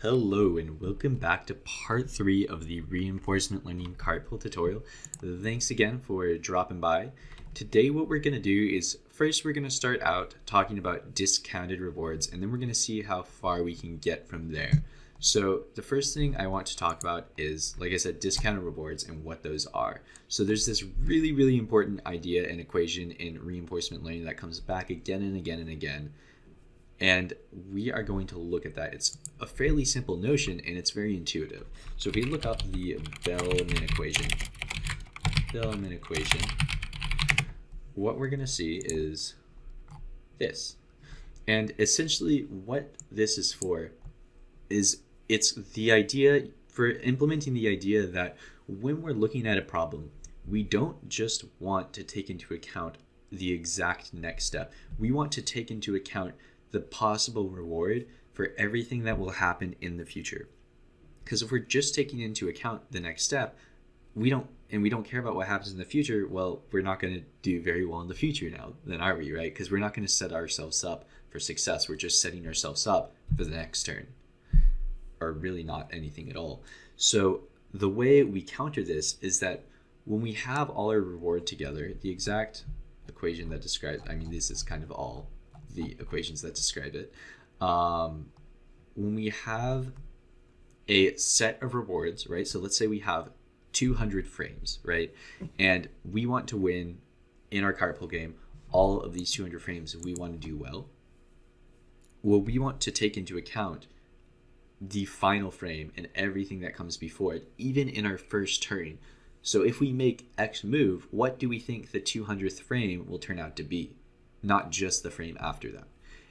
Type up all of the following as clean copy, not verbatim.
Hello and welcome back to part 3 of the reinforcement learning cartwheel tutorial. Thanks again for dropping by. Today what we're going to do is first we're going to start out talking about discounted rewards, and then we're going to see how far we can get from there. So the first thing I want to talk about is, like I said, discounted rewards and what those are. So there's this really important idea and equation in reinforcement learning that comes back again and again and again. And we are going to look at that. It's a fairly simple notion and it's very intuitive. So if we look up the Bellman equation, what we're going to see is this. And essentially what this is for is it's the idea for implementing the idea that when we're looking at a problem, we don't just want to take into account the exact next step. We want to take into account the possible reward for everything that will happen in the future. Because if we're just taking into account the next step, we don't care about what happens in the future, well, we're not going to do very well in the future now, then are we, right? Because we're not going to set ourselves up for success. We're just setting ourselves up for the next turn, or really not anything at all. So the way we counter this is that when we have all our reward together, the exact equation that describes, this is kind of all the equations that describe it. When we have a set of rewards, right? So let's say we have 200 frames, right? And we want to win in our cartwheel game all of these 200 frames. We want to do well. Well, we want to take into account the final frame and everything that comes before it, even in our first turn. So if we make X move, what do we think the 200th frame will turn out to be? Not just the frame after that.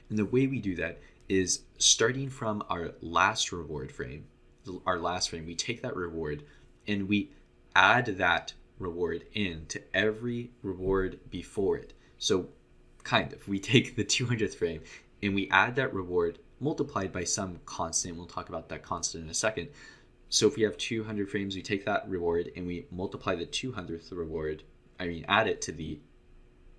And the way we do that is starting from our last reward frame, we take that reward and we add that reward in to every reward before it. So we take the 200th frame and we add that reward multiplied by some constant. We'll talk about that constant in a second. So if we have 200 frames, we take that reward and we multiply the 200th reward, add it to the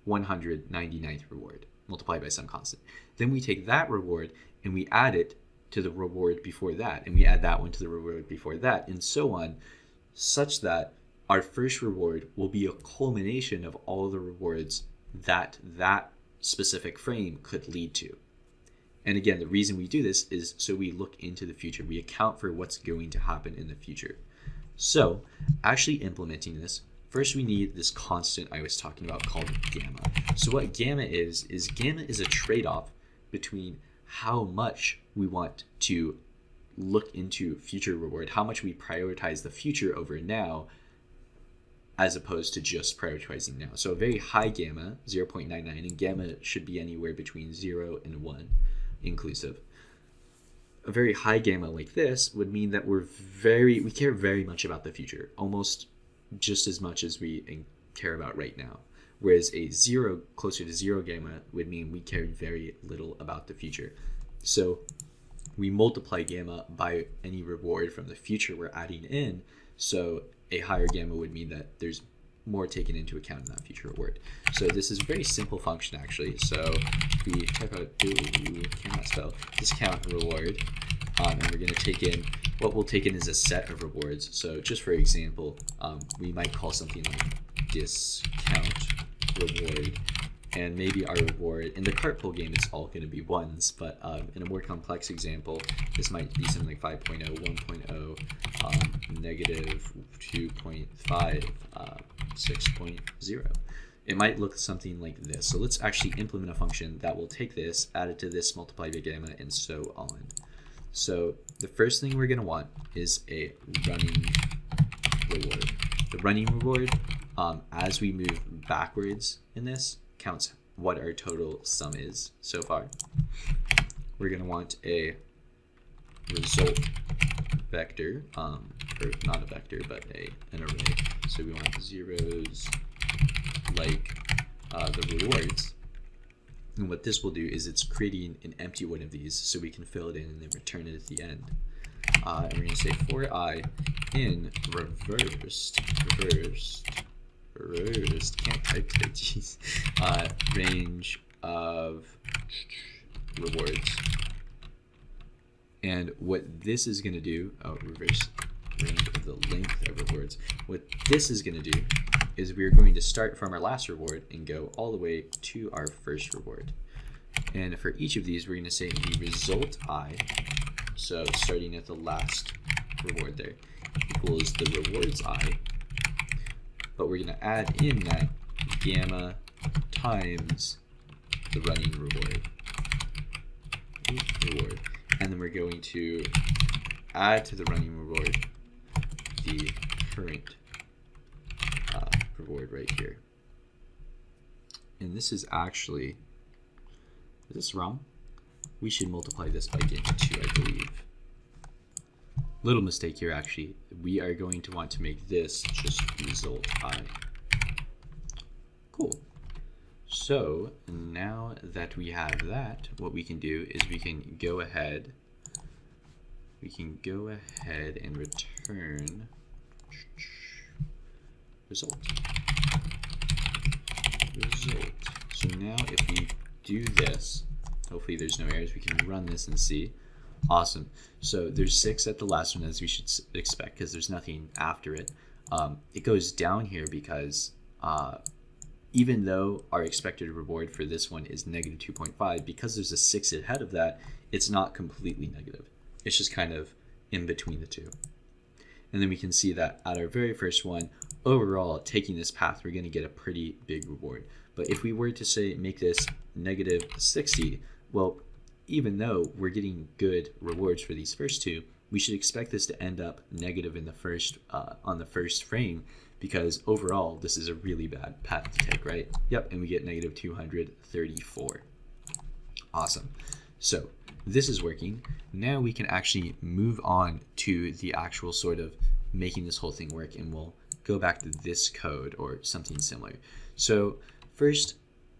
199th reward multiplied by some constant. Then we take that reward and we add it to the reward before that, and we add that one to the reward before that, and so on, such that our first reward will be a culmination of all the rewards that that specific frame could lead to. And again, the reason we do this is so we look into the future. We account for what's going to happen in the future. So actually implementing this, first we need this constant I was talking about called gamma. So what gamma is a trade-off between how much we want to look into future reward, how much we prioritize the future over now, as opposed to just prioritizing now. So a very high gamma, 0.99, and gamma should be anywhere between 0 and 1 inclusive. A very high gamma like this would mean that we care very much about the future, almost just as much as we care about right now. Whereas a closer to 0 gamma would mean we care very little about the future. So we multiply gamma by any reward from the future we're adding in. So a higher gamma would mean that there's more taken into account in that future reward. So this is a very simple function actually. So we type out cannot spell discount reward, and we're going to take in what we'll take in is a set of rewards. So just for example, we might call something like discount reward, and maybe our reward in the cartwheel game it's all going to be ones, but in a more complex example this might be something like 5.0, 1.0, negative 2.5, 6.0. It might look something like this. So let's actually implement a function that will take this, add it to this, multiply by gamma, and so on. So the first thing we're going to want is a running reward. The running reward, as we move backwards in this, counts what our total sum is so far. We're going to want a result vector, or not a vector, but an array. So we want zeros like the rewards. And what this will do is it's creating an empty one of these so we can fill it in and then return it at the end. And we're going to say for I in reversed, can't type today, jeez, range of rewards. And what this is going to do, reverse range of the length of rewards. What this is going to do is we're going to start from our last reward and go all the way to our first reward. And for each of these, we're going to say the result I, so starting at the last reward there, equals the rewards I, but we're going to add in that gamma times the running reward. And then we're going to add to the running reward the current reward right here. And this is actually, is this wrong? We should multiply this by gamma 2, I believe. Little mistake here, actually. We are going to want to make this just result I. Cool. So now that we have that, what we can do is we can go ahead and return result. So now if we do this, hopefully there's no errors, we can run this and see. Awesome. So there's 6 at the last one, as we should expect, because there's nothing after it. It goes down here because even though our expected reward for this one is negative 2.5, because there's a 6 ahead of that, it's not completely negative. It's just kind of in between the two. And then we can see that at our very first one, overall, taking this path, we're going to get a pretty big reward. But if we were to say make this negative 60, well, even though we're getting good rewards for these first two, we should expect this to end up negative in the first on the first frame, because overall this is a really bad path to take, right? Yep, and we get negative 234. Awesome. So this is working. Now we can actually move on to the actual sort of making this whole thing work, and we'll go back to this code or something similar. So first,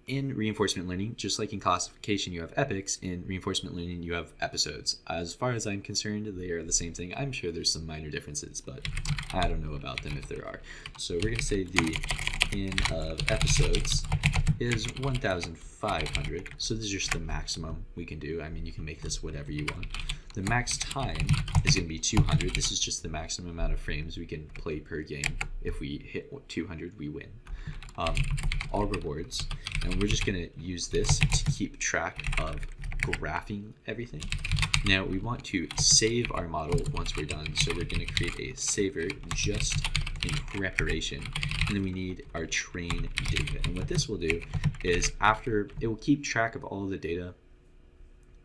in reinforcement learning, just like in classification you have epochs, in reinforcement learning you have episodes. As far as I'm concerned, they are the same thing. I'm sure there's some minor differences, but I don't know about them if there are. So we're going to say the in of episodes is 1,500. So this is just the maximum we can do. I mean, you can make this whatever you want. The max time is going to be 200. This is just the maximum amount of frames we can play per game. If we hit 200, we win. All rewards, and we're just going to use this to keep track of graphing everything. Now we want to save our model once we're done, so we're going to create a saver just in preparation, and then we need our train data. And what this will do is after it will keep track of all of the data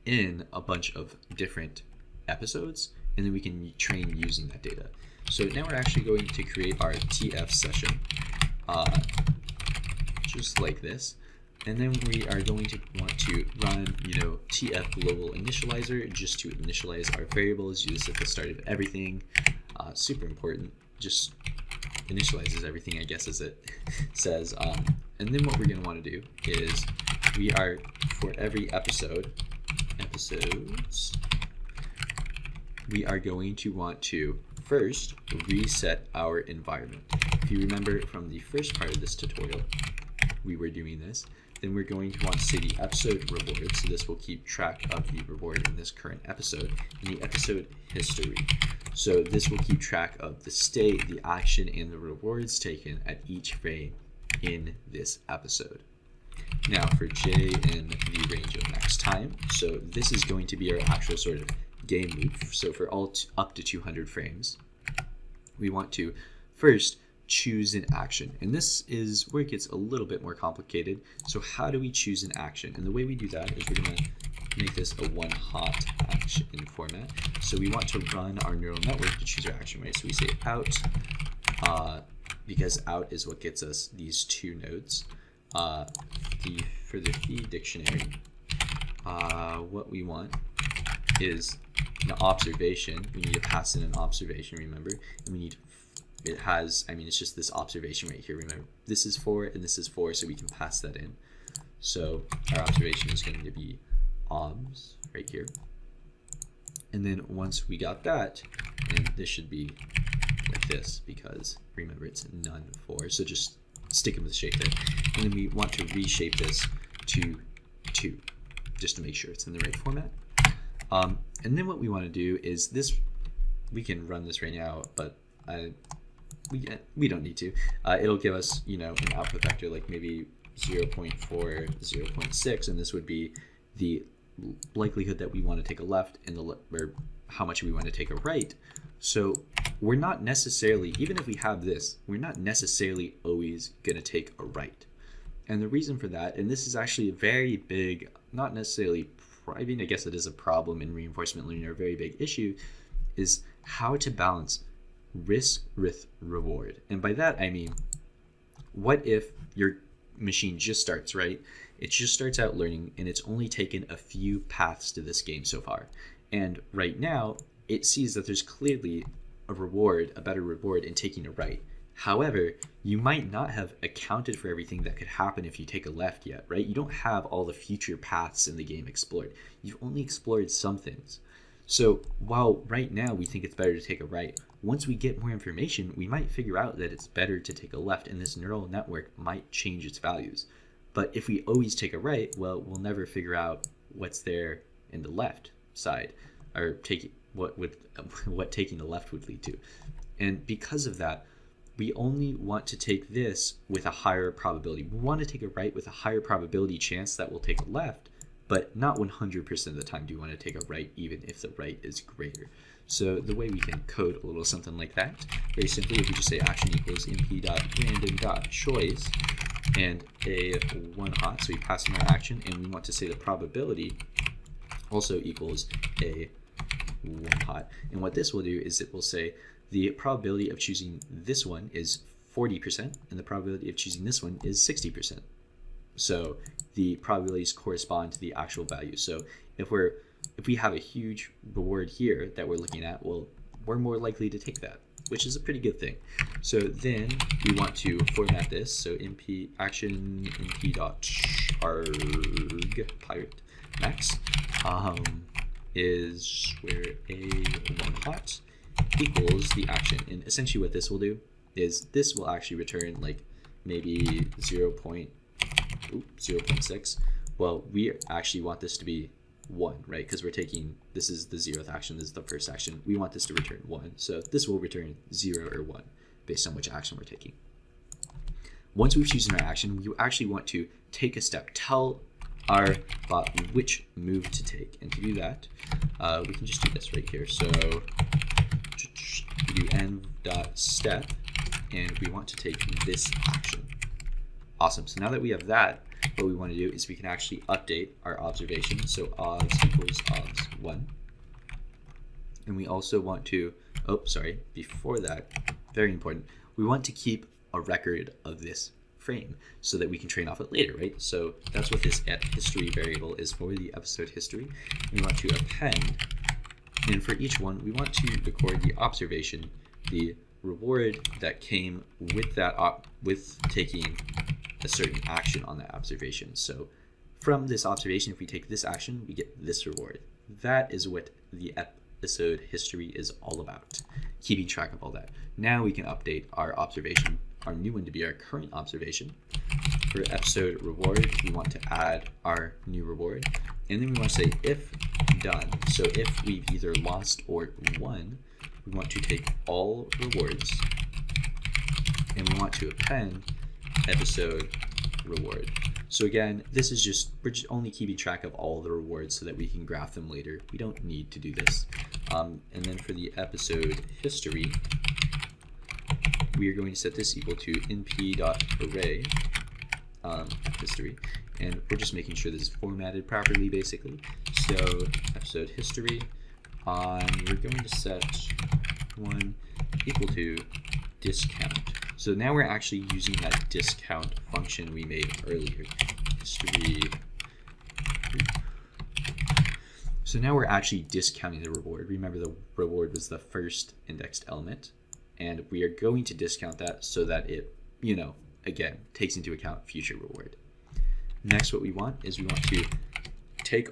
in a bunch of different episodes, and then we can train using that data. So now we're actually going to create our TF session just like this, and then we are going to want to run TF global initializer just to initialize our variables. Use this at the start of everything. Super important, just initializes everything, I guess, as it says. And then what we're going to want to do is we are, for every episodes, we are going to want to first reset our environment. If you remember from the first part of this tutorial, we were doing this. Then we're going to want to say the episode reward, so this will keep track of the reward in this current episode, and the episode history. So this will keep track of the state, the action, and the rewards taken at each frame in this episode. Now for J in the range of max time, so this is going to be our actual sort of game loop. So for all up to 200 frames, we want to first choose an action, and this is where it gets a little bit more complicated. So how do we choose an action? And the way we do that is we're going to make this a one hot action format. So we want to run our neural network to choose our action, right? So we say out, because out is what gets us these two nodes. For the feed dictionary, what we want is an observation. We need to pass in an observation, remember, and we need, it has, I mean, it's just this observation right here. Remember, this is 4 and this is 4, so we can pass that in. So our observation is going to be obs right here. And then once we got that, and this should be like this because remember it's none 4, so just stick with the shape there. And then we want to reshape this to 2 just to make sure it's in the right format. And then what we want to do is this, we can run this right now, but we don't need to. It'll give us, an output vector like maybe 0.4, 0.6, and this would be the likelihood that we want to take a left and or how much we want to take a right. So we're not necessarily, even if we have this, we're not necessarily always going to take a right. And the reason for that, and this is actually a very big, not necessarily, I guess it is a problem in reinforcement learning, or a very big issue, is how to balance risk with reward. And by that, I mean, what if your machine just starts, right? It just starts out learning and it's only taken a few paths to this game so far. And right now, it sees that there's clearly a better reward in taking a right. However, you might not have accounted for everything that could happen if you take a left yet, right? You don't have all the future paths in the game explored. You've only explored some things. So while right now we think it's better to take a right, once we get more information, we might figure out that it's better to take a left, and this neural network might change its values. But if we always take a right, well, we'll never figure out what's there in the left side, or what taking the left would lead to. And because of that, we only want to take this with a higher probability. We want to take a right with a higher probability chance that we'll take a left, but not 100% of the time do you want to take a right, even if the right is greater. So the way we can code a little something like that, very simply, if we just say action equals np.random.choice and a one hot, so we pass in our action, and we want to say the probability also equals a one hot. And what this will do is it will say the probability of choosing this one is 40%, and the probability of choosing this one is 60%. So the probabilities correspond to the actual value. So if we have a huge reward here that we're looking at, well, we're more likely to take that, which is a pretty good thing. So then we want to format this. So np action np.arg pirate max is where a one hot equals the action. And essentially what this will do is this will actually return like maybe 0.6. Well, we actually want this to be 1, right? Because we're taking, this is the 0th action, this is the first action. We want this to return 1. So this will return 0 or 1 based on which action we're taking. Once we've chosen our action, we actually want to take a step, tell our bot which move to take. And to do that, we can just do this right here. So we do n.step, and we want to take this action. Awesome. So now that we have that, what we want to do is we can actually update our observation. So obs equals obs1. And we also want to, before that, very important, we want to keep a record of this frame so that we can train off it later, right? So that's what this history variable is for, the episode history. We want to append, and for each one, we want to record the observation, the reward that came with that, with taking a certain action on that observation. So from this observation, if we take this action, we get this reward. That is what the episode history is all about, keeping track of all that. Now we can update our observation, our new one to be our current observation. For episode reward, we want to add our new reward, and then we want to say if done. So if we've either lost or won, we want to take all rewards, and we want to append episode reward. So again, this is just, we're just only keeping track of all the rewards so that we can graph them later. We don't need to do this. And then for the episode history, we are going to set this equal to np.array history, and we're just making sure this is formatted properly, basically. So episode history, we're going to set one equal to discount. So now we're actually using that discount function we made earlier. History. So now we're actually discounting the reward. Remember, the reward was the first indexed element, and we are going to discount that so that it, again, takes into account future reward. Next, what we want is we want to take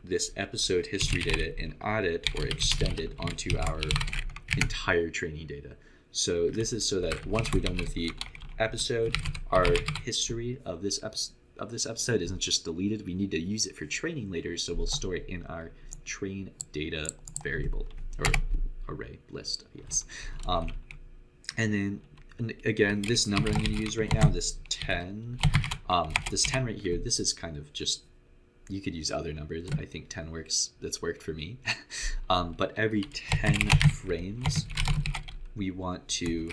this episode history data and add it or extend it onto our entire training data. So this is so that once we're done with the episode, our history of this episode isn't just deleted. We need to use it for training later, so we'll store it in our train data variable or array list, I guess. And then again, this number I'm going to use right now, this 10 right here, this is kind of just, you could use other numbers. I think 10 works. That's worked for me. But every 10 frames, we want to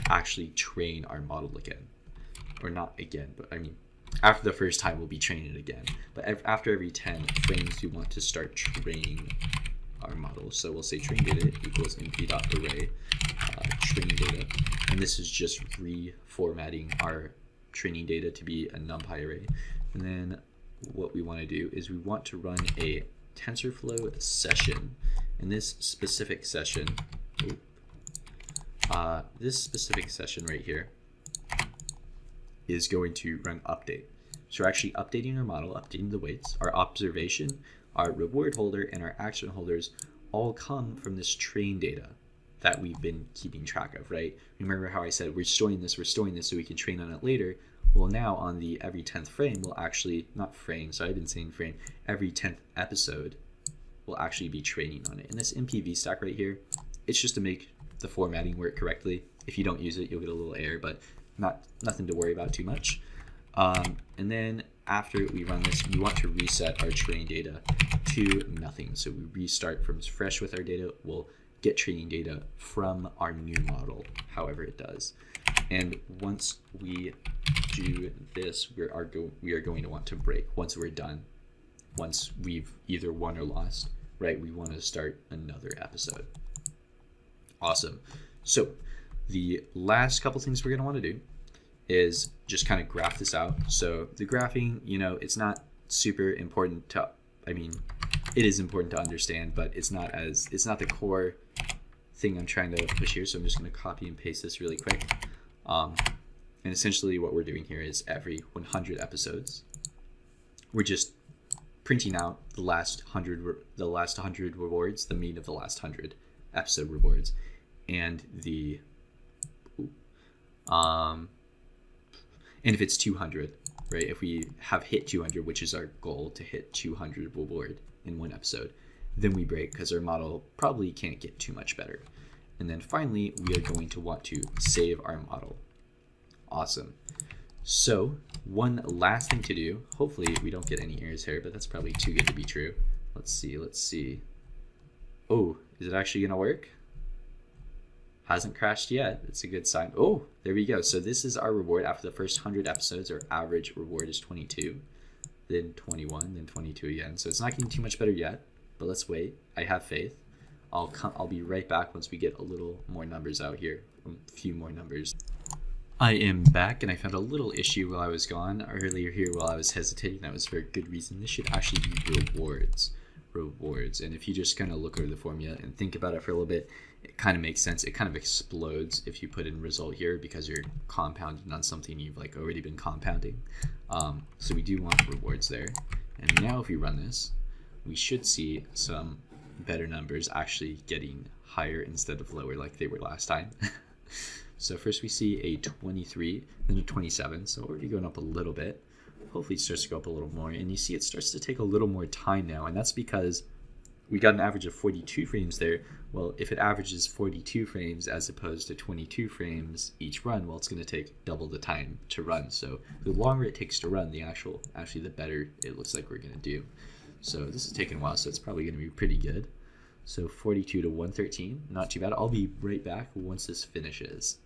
actually train our model again. Or not again, but I mean, after the first time, we'll be training it again. But after every 10 frames, we want to start training our model. So we'll say train data equals np.array train data. And this is just reformatting our training data to be a NumPy array. And then what we want to do is we want to run a TensorFlow session. In this specific session, right here is going to run update. So we're actually updating our model, updating the weights, our observation, our reward holder, and our action holders all come from this train data that we've been keeping track of, right? Remember how I said we're storing this so we can train on it later? Well, now on the every 10th frame, we'll actually, not frame, so I've been saying frame, every 10th episode will actually be training on it. And this MPV stack right here, it's just to make the formatting work correctly. If you don't use it, you'll get a little error, but nothing to worry about too much. And then after we run this, we want to reset our training data to nothing. So we restart from fresh with our data. We'll get training data from our new model, however it does. And once we do this, we are going to want to break. Once we're done, once we've either won or lost, right, we want to start another episode. Awesome. So the last couple things we're going to want to do is just kind of graph this out. So the graphing, it's not super important to, it is important to understand, but it's not the core thing I'm trying to push here. So I'm just going to copy and paste this really quick. And essentially what we're doing here is every 100 episodes, we're just printing out the last 100 rewards, the mean of the last 100 episode rewards, and and if it's 200, right? If we have hit 200, which is our goal to hit 200 reward in one episode, then we break because our model probably can't get too much better. And then finally, we are going to want to save our model. Awesome. So one last thing to do, hopefully we don't get any errors here, but that's probably too good to be true. Let's see. Oh, is it actually gonna work? Hasn't crashed yet. It's a good sign. Oh, there we go. So this is our reward after the first 100 episodes. Our average reward is 22, then 21, then 22 again. So it's not getting too much better yet, but let's wait. I have faith. I'll be right back once we get a little more numbers out here, a few more numbers. I am back, and I found a little issue while I was gone earlier here while I was hesitating. That was for a good reason. This should actually be rewards. And if you just kind of look over the formula and think about it for a little bit, it kind of makes sense. It kind of explodes if you put in result here because you're compounding on something you've already been compounding. So we do want rewards there. And now if we run this, we should see some better numbers actually getting higher instead of lower like they were last time. So first we see a 23, then a 27, so already going up a little bit. Hopefully it starts to go up a little more, and you see it starts to take a little more time now, and that's because we got an average of 42 frames there. Well, if it averages 42 frames as opposed to 22 frames each run, well, it's going to take double the time to run. So the longer it takes to run, actually the better it looks like we're going to do. So this is taking a while, so it's probably going to be pretty good. So 42 to 113, not too bad. I'll be right back once this finishes.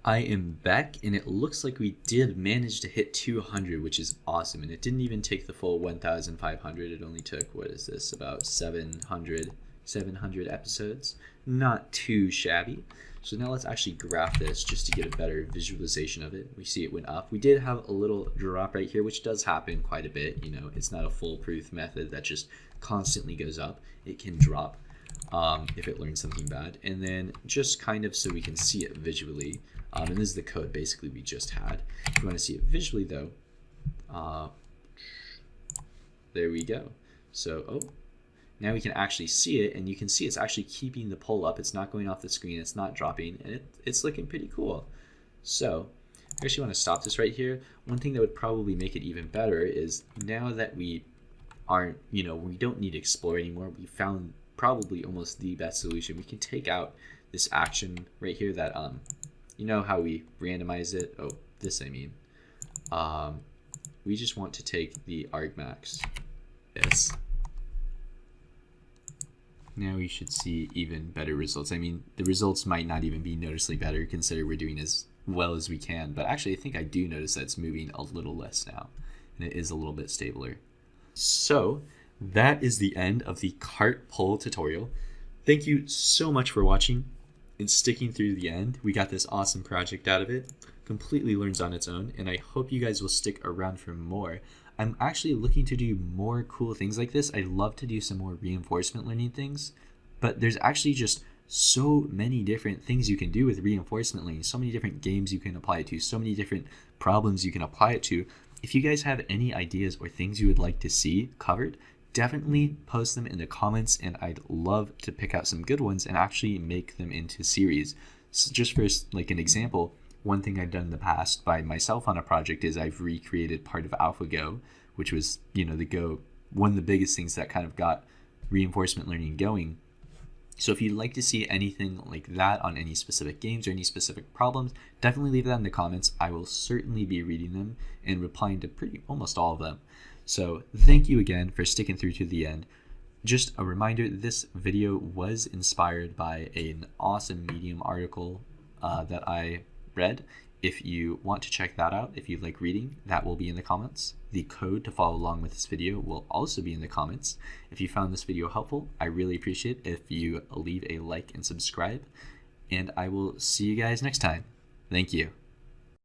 I am back, and it looks like we did manage to hit 200, which is awesome. And it didn't even take the full 1,500. It only took, what is this, about 700 episodes. Not too shabby. So now let's actually graph this just to get a better visualization of it. We see it went up. We did have a little drop right here, which does happen quite a bit. It's not a foolproof method that just constantly goes up. It can drop if it learns something bad. And then just kind of so we can see it visually, and this is the code basically we just had. If you want to see it visually though, there we go. So, now we can actually see it, and you can see it's actually keeping the poll up. It's not going off the screen, it's not dropping, and it's looking pretty cool. So I actually want to stop this right here. One thing that would probably make it even better is now that we aren't, we don't need explore anymore. We found probably almost the best solution. We can take out this action right here that, you know how we randomize it? Oh, this I mean. We just want to take the argmax, this. Now we should see even better results. I mean, the results might not even be noticeably better considering we're doing as well as we can, but actually I think I do notice that it's moving a little less now, and it is a little bit stabler. So that is the end of the cart pull tutorial. Thank you so much for watching and sticking through the end. We got this awesome project out of it. Completely learns on its own, and I hope you guys will stick around for more. I'm actually looking to do more cool things like this. I'd love to do some more reinforcement learning things, but there's actually just so many different things you can do with reinforcement learning, so many different games you can apply it to, so many different problems you can apply it to. If you guys have any ideas or things you would like to see covered, definitely post them in the comments, and I'd love to pick out some good ones and actually make them into series. So just for like an example, one thing I've done in the past by myself on a project is I've recreated part of AlphaGo, which was, the Go, one of the biggest things that kind of got reinforcement learning going. So if you'd like to see anything like that on any specific games or any specific problems, definitely leave that in the comments. I will certainly be reading them and replying to almost all of them. So thank you again for sticking through to the end. Just a reminder, this video was inspired by an awesome Medium article that I read. If you want to check that out, if you like reading, that will be in the comments. The code to follow along with this video will also be in the comments. If you found this video helpful, I really appreciate it if you leave a like and subscribe, and I will see you guys next time. Thank you.